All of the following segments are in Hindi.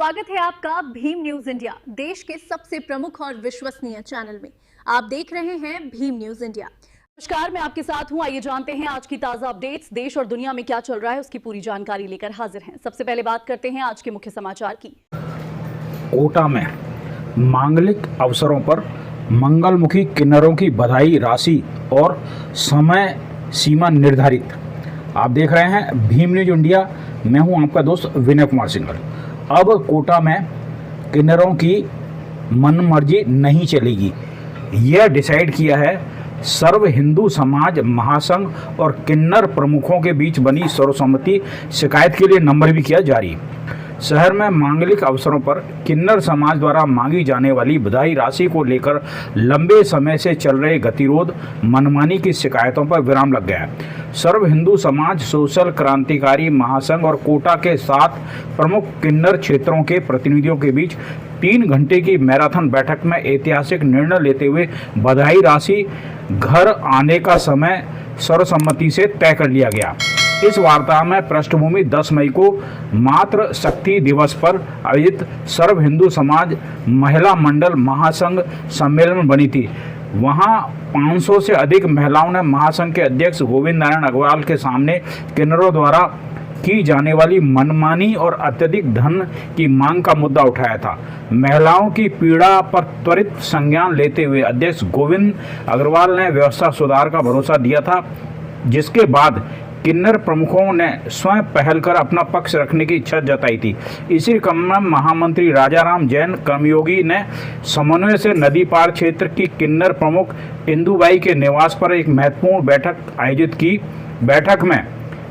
स्वागत है आपका भीम न्यूज इंडिया, देश के सबसे प्रमुख और विश्वसनीय चैनल में। आप देख रहे हैं भीम न्यूज इंडिया। नमस्कार, मैं आपके साथ हूं। आइए जानते हैं आज की ताजा अपडेट्स। देश और दुनिया में क्या चल रहा है उसकी पूरी जानकारी लेकर हाजिर हैं। सबसे पहले बात करते हैं आज के मुख्य समाचार की। कोटा में मांगलिक अवसरों पर मंगलमुखी किन्नरों की बधाई राशि और समय सीमा निर्धारित। आप देख रहे हैं भीम न्यूज इंडिया। मैं हूं आपका दोस्त विनय कुमार सिंघल। अब कोटा में किन्नरों की मनमर्जी नहीं चलेगी, यह डिसाइड किया है सर्व हिंदू समाज महासंघ और किन्नर प्रमुखों के बीच बनी सर्वसम्मति। शिकायत के लिए नंबर भी किया जारी। शहर में मांगलिक अवसरों पर किन्नर समाज द्वारा मांगी जाने वाली बधाई राशि को लेकर लंबे समय से चल रहे गतिरोध, मनमानी की शिकायतों पर विराम लग गया है। सर्व हिंदू समाज, सोशल क्रांतिकारी महासंघ और कोटा के 7 प्रमुख किन्नर क्षेत्रों के प्रतिनिधियों के बीच 3 घंटे की मैराथन बैठक में ऐतिहासिक निर्णय लेते हुए बधाई राशि घर आने का समय सर्वसम्मति से तय कर लिया गया। इस वार्ता में पृष्ठभूमि 10 मई को मातृ शक्ति दिवस पर आयोजित सर्व हिंदू समाज महिला मंडल महासंघ सम्मेलन बनी थी। वहां 500 से अधिक महिलाओं ने महासंघ के अध्यक्ष गोविंद नारायण अग्रवाल के सामने किन्नरों द्वारा की जाने वाली मनमानी और अत्यधिक धन की मांग का मुद्दा उठाया था। महिलाओं की पीड़ा पर त्वरित संज्ञान लेते हुए अध्यक्ष गोविंद अग्रवाल ने व्यवस्था सुधार का भरोसा दिया था, जिसके बाद किन्नर प्रमुखों ने स्वयं पहल कर अपना पक्ष रखने की इच्छा जताई थी। इसी क्रम में महामंत्री राजाराम जैन कर्मयोगी ने समन्वय से नदी पार क्षेत्र की किन्नर प्रमुख इंदुबाई के निवास पर एक महत्वपूर्ण बैठक आयोजित की। बैठक में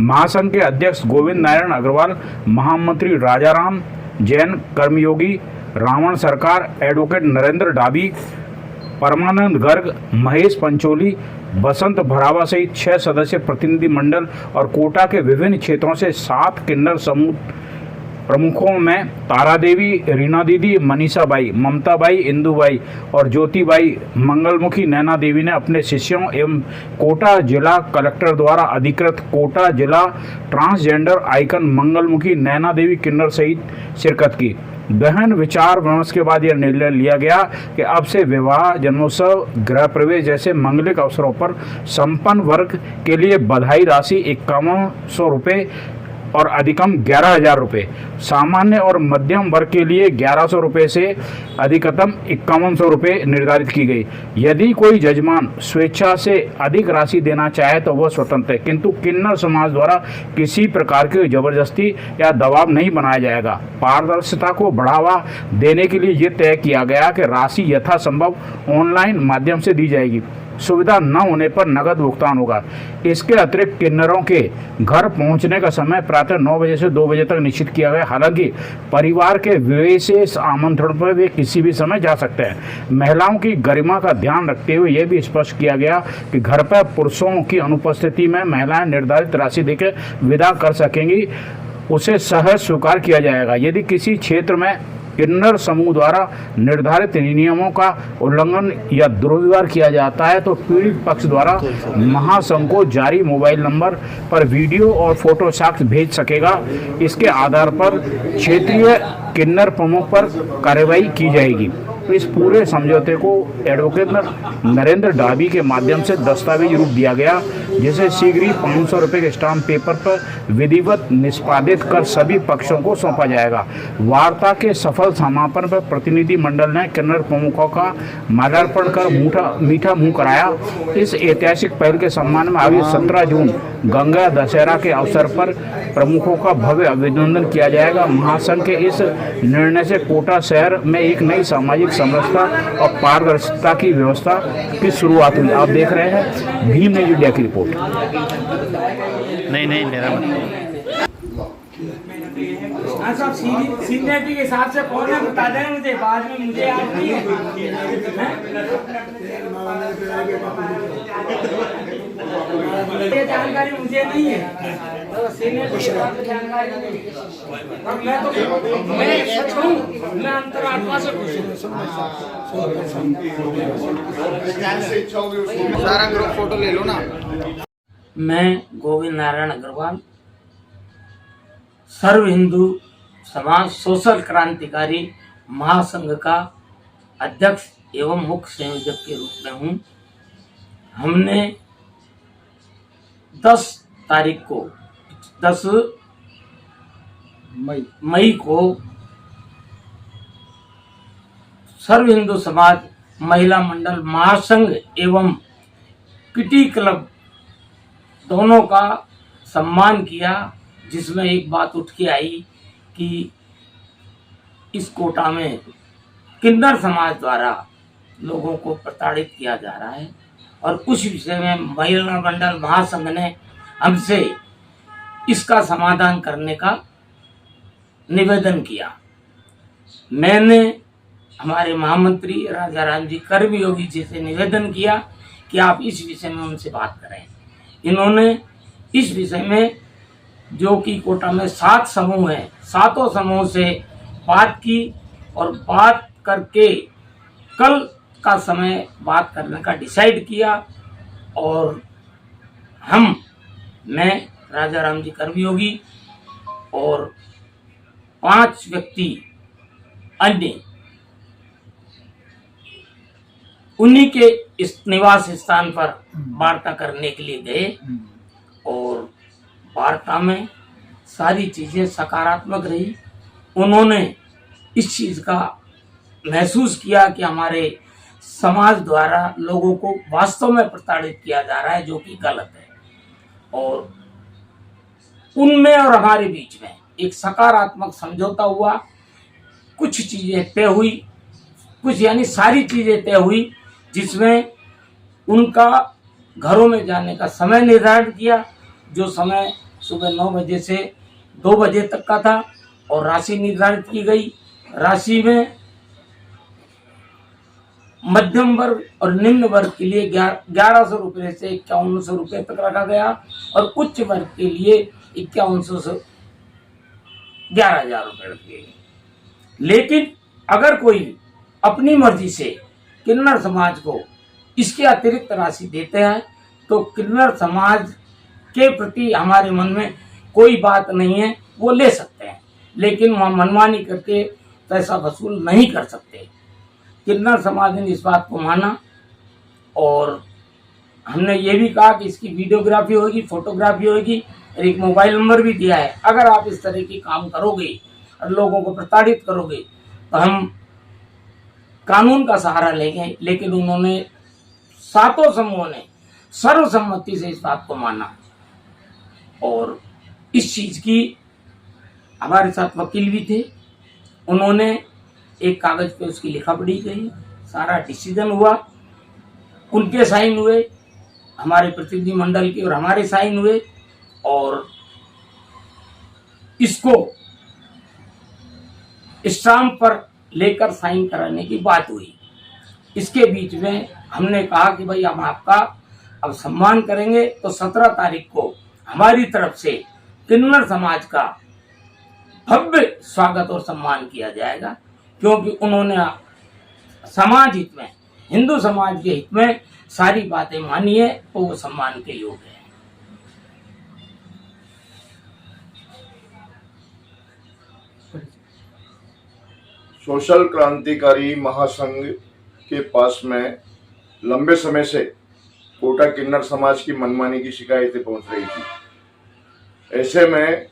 महासंघ के अध्यक्ष गोविंद नारायण अग्रवाल, महामंत्री राजाराम जैन कर्मयोगी, रावण सरकार, एडवोकेट नरेंद्र डाबी, परमानंद गर्ग, महेश पंचोली, बसंत भरावा सहित 6 सदस्य प्रतिनिधि मंडल और कोटा के विभिन्न क्षेत्रों से 7 किन्नर समूह प्रमुखों में तारा देवी, रीना दीदी, मनीषा बाई, ममता बाई, इंदुबाई और ज्योति बाई, मंगलमुखी नैना देवी ने अपने शिष्यों एवं कोटा जिला कलेक्टर द्वारा अधिकृत कोटा जिला ट्रांसजेंडर आइकन मंगलमुखी नैना देवी किन्नर सहित शिरकत की। गहन विचार विमर्श के बाद यह निर्णय लिया गया कि अब से विवाह, जन्मोत्सव, गृह प्रवेश जैसे मंगलिक अवसरों पर संपन्न वर्ग के लिए बधाई राशि 5100 रुपये और अधिकतम 11,000 रुपये, सामान्य और मध्यम वर्ग के लिए 1100 रुपये से अधिकतम 5100 रुपये निर्धारित की गई। यदि कोई जजमान स्वेच्छा से अधिक राशि देना चाहे तो वह स्वतंत्र है, किंतु किन्नर समाज द्वारा किसी प्रकार की जबरदस्ती या दबाव नहीं बनाया जाएगा। पारदर्शिता को बढ़ावा देने के लिए यह तय किया गया कि राशि यथासंभव ऑनलाइन माध्यम से दी जाएगी। सुविधा न होने पर नगद भुगतान होगा। इसके अतिरिक्त किन्नरों के घर पहुंचने का समय प्रातः 9 बजे से 2 बजे तक निश्चित किया गया। हालांकि परिवार के विशेष आमंत्रण पर वे किसी भी समय जा सकते हैं। महिलाओं की गरिमा का ध्यान रखते हुए यह भी स्पष्ट किया गया कि घर पर पुरुषों की अनुपस्थिति में महिलाएं निर्धारित राशि देकर विदा कर सकेंगी, उसे सहज स्वीकार किया जाएगा। यदि किसी क्षेत्र में किन्नर समूह द्वारा निर्धारित नियमों का उल्लंघन या दुर्व्यवहार किया जाता है तो पीड़ित पक्ष द्वारा महासंघ को जारी मोबाइल नंबर पर वीडियो और फोटो साक्ष्य भेज सकेगा। इसके आधार पर क्षेत्रीय किन्नर प्रमुख पर कार्रवाई की जाएगी। इस पूरे समझौते को एडवोकेट नरेंद्र डाबी के माध्यम से दस्तावेज रूप दिया गया, जिसे शीघ्र ही 500 रुपये के स्टाम्प पेपर पर विधिवत निष्पादित कर सभी पक्षों को सौंपा जाएगा। वार्ता के सफल समापन पर प्रतिनिधि मंडल ने किन्नर प्रमुखों का माल्यार्पण कर मीठा मुंह कराया। इस ऐतिहासिक पहल के सम्मान में आगे 17 जून गंगा दशहरा के अवसर पर प्रमुखों का भव्य अभिनंदन किया जाएगा। महासंघ के इस निर्णय से कोटा शहर में एक नई सामाजिक समरसता और पारदर्शिता की व्यवस्था की शुरुआत हुई। आप देख रहे हैं भीम न्यूज इंडिया की रिपोर्ट। नहीं मेरा सब सीनियरिटी के हिसाब से कौन है बता दें मुझे, बाद में मुझे याद नहीं है। ये जानकारी मुझे नहीं है, तो सीनियरिटी के हिसाब से जानकारी नहीं है। और मैं सच हूँ, मैं अंतरात्मा से खुश हूँ। सारा ग्रुप फोटो ले लो ना। मैं गोविंद नारायण अग्रवाल सर्व हिंदू समाज सोशल क्रांतिकारी महासंघ का अध्यक्ष एवं मुख्य संयोजक के रूप में हूँ। हमने 10 मई को सर्व हिंदू समाज महिला मंडल महासंघ एवं किटी क्लब दोनों का सम्मान किया, जिसमें एक बात उठ के आई कि इस कोटा में किन्नर समाज द्वारा लोगों को प्रताड़ित किया जा रहा है और उस विषय में महिला मंडल महासंघ ने हमसे इसका समाधान करने का निवेदन किया। मैंने हमारे महामंत्री राजा राम जी कर्मयोगी जी से निवेदन किया कि आप इस विषय में उनसे बात करें। इन्होंने इस विषय में, जो कि कोटा में 7 समूह हैं, 7 समूह से बात की और बात करके कल का समय बात करने का डिसाइड किया और मैं राजा राम जी कर्मयोगी और 5 व्यक्ति अन्य उन्हीं के इस निवास स्थान पर वार्ता करने के लिए गए और वार्ता में सारी चीजें सकारात्मक रही। उन्होंने इस चीज का महसूस किया कि हमारे समाज द्वारा लोगों को वास्तव में प्रताड़ित किया जा रहा है, जो कि गलत है। और उनमें और हमारे बीच में एक सकारात्मक समझौता हुआ। कुछ चीजें तय हुई, कुछ यानी सारी चीजें तय हुई, जिसमें उनका घरों में जाने का समय निर्धारित किया, जो समय सुबह 9 बजे से 2 बजे तक का था, और राशि निर्धारित की गई। राशि में मध्यम वर्ग और निम्न वर्ग के लिए 1100 रुपये से 5100 रुपये तक रखा गया और उच्च वर्ग के लिए 5100 से 11,000 रुपये रखे गए। लेकिन अगर कोई अपनी मर्जी से किन्नर समाज को इसके अतिरिक्त राशि देते हैं तो किन्नर समाज के प्रति हमारे मन में कोई बात नहीं है, वो ले सकते हैं, लेकिन वह मनमानी करके पैसा वसूल नहीं कर सकते। किन्नर समाज ने इस बात को माना और हमने ये भी कहा कि इसकी वीडियोग्राफी होगी, फोटोग्राफी होगी और एक मोबाइल नंबर भी दिया है। अगर आप इस तरह के काम करोगे और लोगों को प्रताड़ित करोगे तो हम कानून का सहारा लेंगे। लेकिन उन्होंने 7 समूहों ने सर्वसम्मति से इस बात को माना और इस चीज की हमारे साथ वकील भी थे। उन्होंने एक कागज पे उसकी लिखा पढ़ी गई, सारा डिसीजन हुआ, उनके साइन हुए, हमारे प्रतिनिधि मंडल के और हमारे साइन हुए और इसको स्टाम्प पर लेकर साइन कराने की बात हुई। इसके बीच में हमने कहा कि भाई हम आपका अब सम्मान करेंगे, तो 17 तारीख को हमारी तरफ से किन्नर समाज का भव्य स्वागत और सम्मान किया जाएगा, क्योंकि उन्होंने समाज हित में, हिंदू समाज के हित में सारी बातें मानी है, तो वो सम्मान के योग्य है। सोशल क्रांतिकारी महासंघ के पास में लंबे समय से कोटा किन्नर समाज की मनमानी की शिकायतें पहुंच रही थी। ऐसे में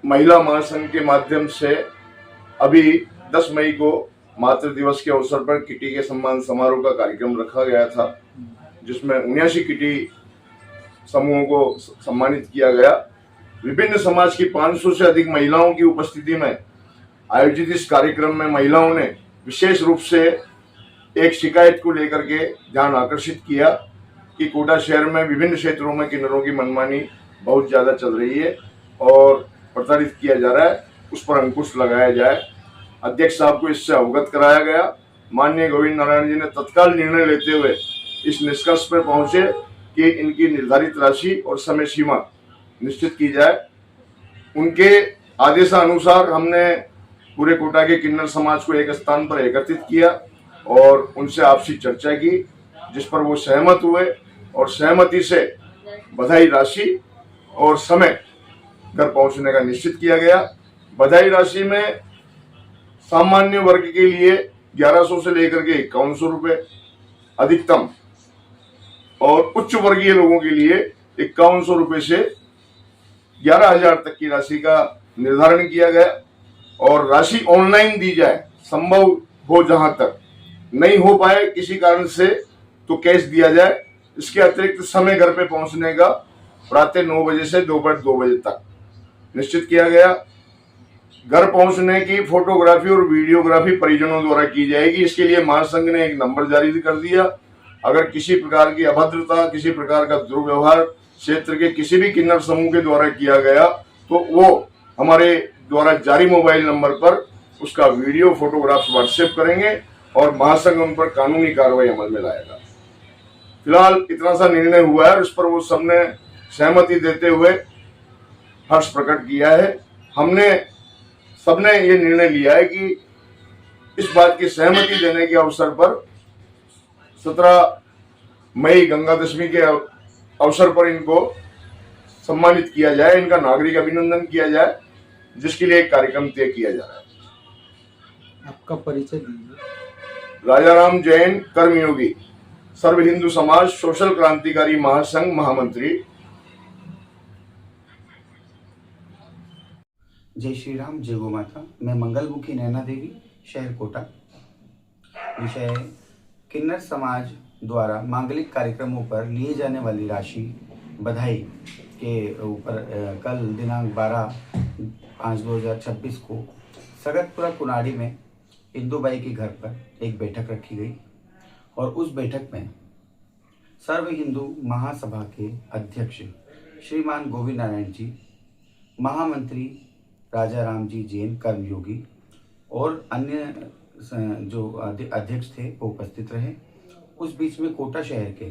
महिला महासंघ के माध्यम से अभी 10 मई को मातृ दिवस के अवसर पर किटी के सम्मान समारोह का कार्यक्रम रखा गया था, जिसमें 79 किटी समूहों को सम्मानित किया गया। विभिन्न समाज की 500 से अधिक महिलाओं की उपस्थिति में आयोजित इस कार्यक्रम में महिलाओं ने विशेष रूप से एक शिकायत को लेकर के ध्यान आकर्षित किया कि कोटा शहर में विभिन्न क्षेत्रों में किन्नरों की मनमानी बहुत ज्यादा चल रही है और प्रताड़ित किया जा रहा है, उस पर अंकुश लगाया जाए। अध्यक्ष साहब को इससे अवगत कराया गया। माननीय गोविंद नारायण जी ने तत्काल निर्णय लेते हुए इस निष्कर्ष पर पहुंचे कि इनकी निर्धारित राशि और समय सीमा निश्चित की जाए। उनके आदेशानुसार हमने पूरे कोटा के किन्नर समाज को एक स्थान पर एकत्रित किया और उनसे आपसी चर्चा की, जिस पर वो सहमत हुए और सहमति से बधाई राशि और समय घर पहुंचने का निश्चित किया गया। बधाई राशि में सामान्य वर्ग के लिए 1100 से लेकर के 5100 रुपए अधिकतम और उच्च वर्गीय लोगों के लिए 5100 रुपए से 11,000 तक की राशि का निर्धारण किया गया। और राशि ऑनलाइन दी जाए, संभव हो जहां तक, नहीं हो पाए किसी कारण से तो कैश दिया जाए। इसके अतिरिक्त समय घर पे पहुंचने का प्रातः 9 बजे से दोपहर 2 बजे तक निश्चित किया गया। घर पहुंचने की फोटोग्राफी और वीडियोग्राफी परिजनों द्वारा की जाएगी। इसके लिए महासंघ ने एक नंबर जारी कर दिया। अगर किसी प्रकार की अभद्रता, किसी प्रकार का दुर्व्यवहार क्षेत्र के किसी भी किन्नर समूह के द्वारा किया गया तो वो हमारे द्वारा जारी मोबाइल नंबर पर उसका वीडियो फोटोग्राफ्स व्हाट्सएप करेंगे और महासंघ उन पर कानूनी कार्रवाई अमल में लाएगा। फिलहाल इतना सा निर्णय हुआ है और इस पर वो सबने सहमति देते हुए हर्ष प्रकट किया है। हमने सबने ये निर्णय लिया है कि इस बात की सहमति देने के अवसर पर 17 मई गंगा दशमी के अवसर पर इनको सम्मानित किया जाए, इनका नागरिक अभिनंदन किया जाए, जिसके लिए एक कार्यक्रम तय किया जा रहा है। आपका परिचय दीजिए। राजाराम जैन, कर्मयोगी, सर्व हिंदू समाज सोशल क्रांतिकारी महासंघ महामंत्री। जय श्री राम, जय गो माता। मैं मंगलमुखी नैना देवी, शहर कोटा। विषय किन्नर समाज द्वारा मांगलिक कार्यक्रमों पर लिए जाने वाली राशि बधाई के ऊपर कल दिनांक 12/5/2026 को सगतपुरा कुनाड़ी में इंदुबाई के घर पर एक बैठक रखी गई और उस बैठक में सर्व हिंदू महासभा के अध्यक्ष श्रीमान गोविंद नारायण जी, महामंत्री राजाराम जी जैन कर्मयोगी और अन्य जो अध्यक्ष थे वो उपस्थित रहे। उस बीच में कोटा शहर के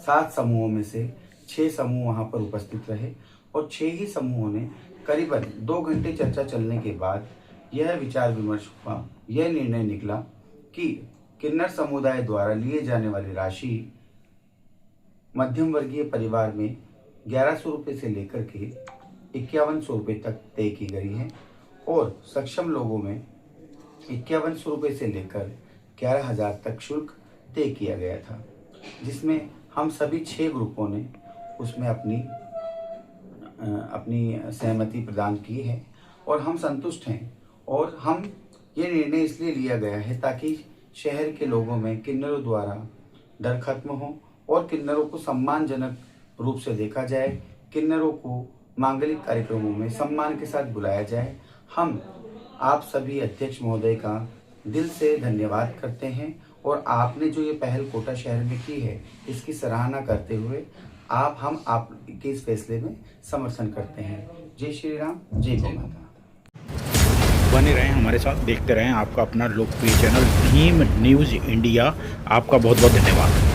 7 समूहों में से 6 समूह वहाँ पर उपस्थित रहे और 6 ही समूहों ने करीबन 2 घंटे चर्चा चलने के बाद यह विचार विमर्श हुआ, यह निर्णय निकला कि किन्नर समुदाय द्वारा लिए जाने वाली राशि मध्यम वर्गीय परिवार में 1100 रुपये से लेकर के 5100 रुपये तक तय की गई है और सक्षम लोगों में 5100 रुपये से लेकर 11,000 तक शुल्क तय किया गया था, जिसमें हम सभी 6 ग्रुपों ने उसमें अपनी सहमति प्रदान की है और हम संतुष्ट हैं। और हम ये निर्णय इसलिए लिया गया है ताकि शहर के लोगों में किन्नरों द्वारा डर खत्म हो और किन्नरों को सम्मानजनक रूप से देखा जाए, किन्नरों को मांगलिक कार्यक्रमों में सम्मान के साथ बुलाया जाए। हम आप सभी अध्यक्ष महोदय का दिल से धन्यवाद करते हैं और आपने जो ये पहल कोटा शहर में की है इसकी सराहना करते हुए हम आपके इस फैसले में समर्थन करते हैं। जय श्री राम, जय गौ माता। बने रहें हमारे साथ, देखते रहें आपका अपना लोकप्रिय चैनल भीम न्यूज़ इंडिया। आपका बहुत बहुत धन्यवाद।